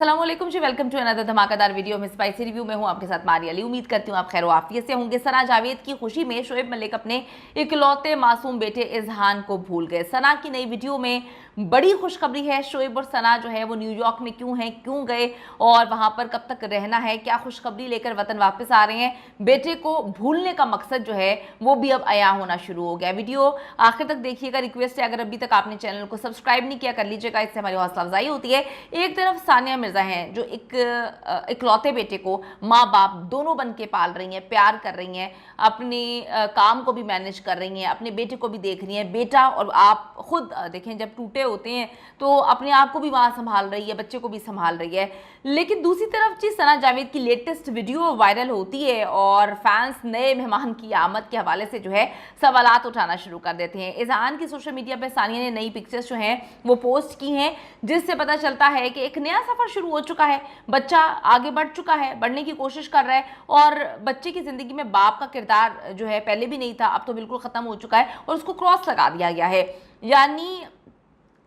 अस्सलामुअलैकुम जी, welcome to another धमाकेदार video में स्पाइसी रिव्यू में हूं आपके साथ मारिया अली। उम्मीद करती हूं आप खैर आफियत से होंगे। सना जावेद की खुशी में शोएब मलिक अपने इकलौते मासूम बेटे इजहान को भूल गए। सना की नई वीडियो में बड़ी खुशखबरी है। शोएब और सना जो है वो न्यूयॉर्क में क्यों हैं, क्यों गए और वहां पर कब तक रहना है, क्या खुशखबरी लेकर वतन वापस आ रहे हैं। बेटे को भूलने का मकसद जो है वो भी अब अया होना शुरू हो गया। वीडियो आखिर तक देखिएगा। रिक्वेस्ट है, अगर अभी तक आपने चैनल को सब्सक्राइब नहीं किया कर लीजिएगा, इससे हमारी हौसला अफजाई होती है। एक तरफ सानिया मिर्जा हैं जो इकलौते बेटे को माँ बाप दोनों बन के पाल रही हैं, प्यार कर रही हैं, अपने काम को भी मैनेज कर रही हैं, अपने बेटे को भी देख रही हैं। बेटा और आप खुद देखें, जब टूटे होते हैं तो अपने आप को भी वहाँ संभाल रही है, बच्चे को भी संभाल रही है। लेकिन दूसरी तरफ जी सना जावेद की लेटेस्ट वीडियो वायरल होती है और फैंस नए मेहमान की आमद के हवाले से जो है सवालात उठाना शुरू कर देते हैं। इजहान की सोशल मीडिया पर सानिया ने नई पिक्चर्स जो हैं वो पोस्ट की हैं, जिससे पता चलता है कि एक नया सफर शुरू हो चुका है। बच्चा आगे बढ़ चुका है, बढ़ने की कोशिश कर रहा है और बच्चे की जिंदगी में बाप का किरदार जो है पहले भी नहीं था, अब तो बिल्कुल खत्म हो चुका है और उसको क्रॉस लगा दिया गया है। यानी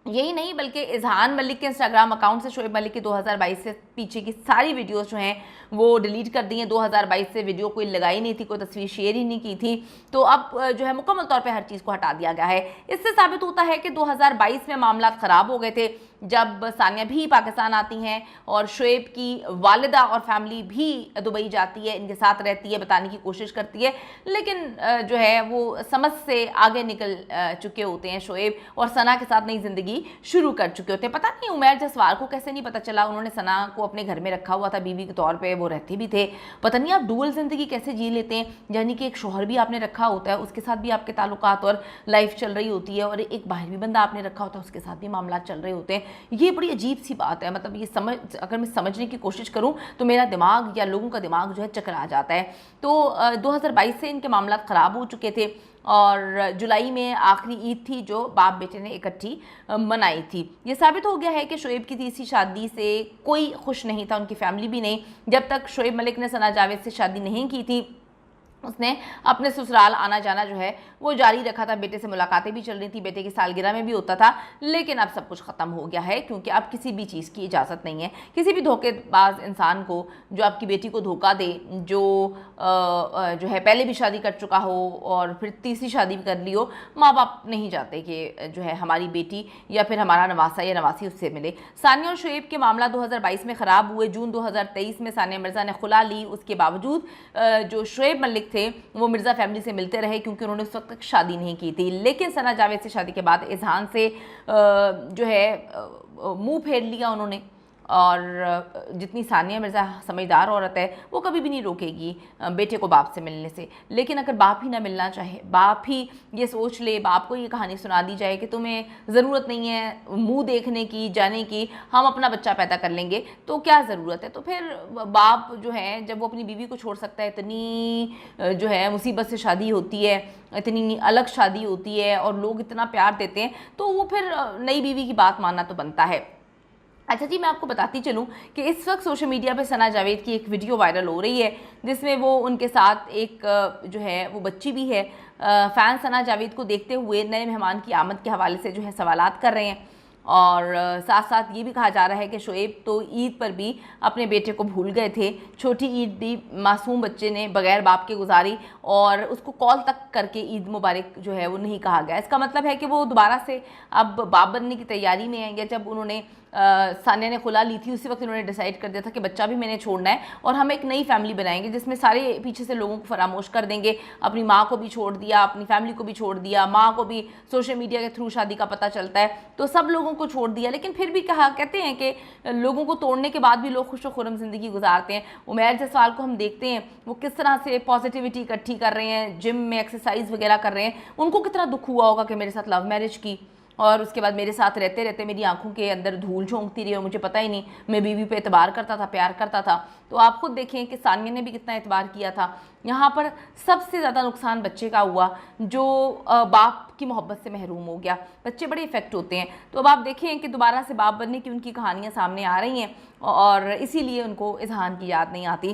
यही नहीं बल्कि इजहान मलिक के इंस्टाग्राम अकाउंट से शोएब मलिक की 2022 से पीछे की सारी वीडियोस जो हैं वो डिलीट कर दी हैं। 2022 से वीडियो कोई लगाई नहीं थी, कोई तस्वीर शेयर ही नहीं की थी, तो अब जो है मुकम्मल तौर पे हर चीज़ को हटा दिया गया है। इससे साबित होता है कि 2022 में मामला ख़राब हो गए थे, जब सानिया भी पाकिस्तान आती हैं और शोएब की वालिदा और फैमिली भी दुबई जाती है, इनके साथ रहती है, बताने की कोशिश करती है, लेकिन जो है वो समझ से आगे निकल चुके होते हैं शोएब और सना के साथ नई ज़िंदगी शुरू कर चुके होते हैं। पता नहीं उमैर जसवार को कैसे नहीं पता चला, उन्होंने सना को अपने घर में रखा हुआ था, बीवी के तौर पे वो रहते भी थे। पता नहीं आप डुअल जिंदगी कैसे जी लेते हैं, यानी कि एक शोहर भी आपने रखा होता है, उसके साथ भी आपके ताल्लुकात और लाइफ चल रही होती है, और एक बाहर भी बंदा आपने रखा होता है, उसके साथ भी मामला चल रहे होते हैं। ये बड़ी अजीब सी बात है। मतलब ये अगर मैं समझने की कोशिश करूँ तो मेरा दिमाग या लोगों का दिमाग जो है चकरा जाता है। तो 2022 से इनके मामला ख़राब हो चुके थे और जुलाई में आखिरी ईद थी जो बाप बेटे ने इकट्ठी मनाई थी। ये साबित हो गया है कि शोएब की तीसरी शादी से कोई खुश नहीं था, उनकी फैमिली भी नहीं। जब तक शोएब मलिक ने सना जावेद से शादी नहीं की थी, उसने अपने ससुराल आना जाना जो है वो जारी रखा था। बेटे से मुलाकातें भी चल रही थी, बेटे की सालगिरह में भी होता था, लेकिन अब सब कुछ ख़त्म हो गया है क्योंकि अब किसी भी चीज़ की इजाज़त नहीं है। किसी भी धोखेबाज इंसान को जो आपकी बेटी को धोखा दे, जो है पहले भी शादी कर चुका हो और फिर तीसरी शादी भी कर ली हो, माँ बाप नहीं चाहते कि जो है हमारी बेटी या फिर हमारा नवासा या नवासी उससे मिले। सानिया और शोएब के मामला 2022 में ख़राब हुए। जून 2023 में सानिया मिर्ज़ा ने खुला ली। उसके बावजूद जो शोएब मलिक थे वो मिर्ज़ा फैमिली से मिलते रहे क्योंकि उन्होंने उस वक्त तक शादी नहीं की थी। लेकिन सना जावेद से शादी के बाद इजहान से जो है मुंह फेर लिया उन्होंने, और जितनी सानिया मिर्ज़ा समझदार औरत है वो कभी भी नहीं रोकेगी बेटे को बाप से मिलने से। लेकिन अगर बाप ही ना मिलना चाहे, बाप ही ये सोच ले, बाप को ये कहानी सुना दी जाए कि तुम्हें ज़रूरत नहीं है मुंह देखने की, जाने की, हम अपना बच्चा पैदा कर लेंगे, तो क्या ज़रूरत है। तो फिर बाप जो है जब वो अपनी बीवी को छोड़ सकता है, इतनी जो है मुसीबत से शादी होती है, इतनी अलग शादी होती है और लोग इतना प्यार देते हैं, तो वो फिर नई बीवी की बात मानना तो बनता है। अच्छा जी, मैं आपको बताती चलूँ कि इस वक्त सोशल मीडिया पे सना जावेद की एक वीडियो वायरल हो रही है जिसमें वो उनके साथ एक जो है वो बच्ची भी है। फ़ैन सना जावेद को देखते हुए नए मेहमान की आमद के हवाले से जो है सवालात कर रहे हैं और साथ साथ ये भी कहा जा रहा है कि शोएब तो ईद पर भी अपने बेटे को भूल गए थे। छोटी ईद भी मासूम बच्चे ने बगैर बाप के गुजारी और उसको कॉल तक करके ईद मुबारक जो है वो नहीं कहा गया। इसका मतलब है कि वो दोबारा से अब बाप बनने की तैयारी में है। या जब उन्होंने सानिया ने खुला ली थी उसी वक्त उन्होंने डिसाइड कर दिया था कि बच्चा भी मैंने छोड़ना है और हम एक नई फैमिली बनाएंगे जिसमें सारे पीछे से लोगों को फरामोश कर देंगे। अपनी माँ को भी छोड़ दिया, अपनी फैमिली को भी छोड़ दिया, माँ को भी सोशल मीडिया के थ्रू शादी का पता चलता है तो सब लोगों को छोड़ दिया। लेकिन फिर भी कहते हैं कि लोगों को तोड़ने के बाद भी लोग खुश व खुर्रम ज़िंदगी गुजारते हैं। उमैर जसवाल को हम देखते हैं वो किस तरह से पॉजिटिविटी इकट्ठी कर रहे हैं, जिम में एक्सरसाइज वगैरह कर रहे हैं। उनको कितना दुख हुआ होगा कि मेरे साथ लव मैरिज की और उसके बाद मेरे साथ रहते रहते मेरी आंखों के अंदर धूल झोंकती रही और मुझे पता ही नहीं, मैं बीवी पे एतबार करता था, प्यार करता था। तो आप खुद देखें कि सानिया ने भी कितना एतबार किया था। यहाँ पर सबसे ज़्यादा नुकसान बच्चे का हुआ जो बाप की मोहब्बत से महरूम हो गया। बच्चे बड़े इफेक्ट होते हैं। तो अब आप देखें कि दोबारा से बाप बनने की उनकी कहानियाँ सामने आ रही हैं और इसीलिए उनको इजहान की याद नहीं आती।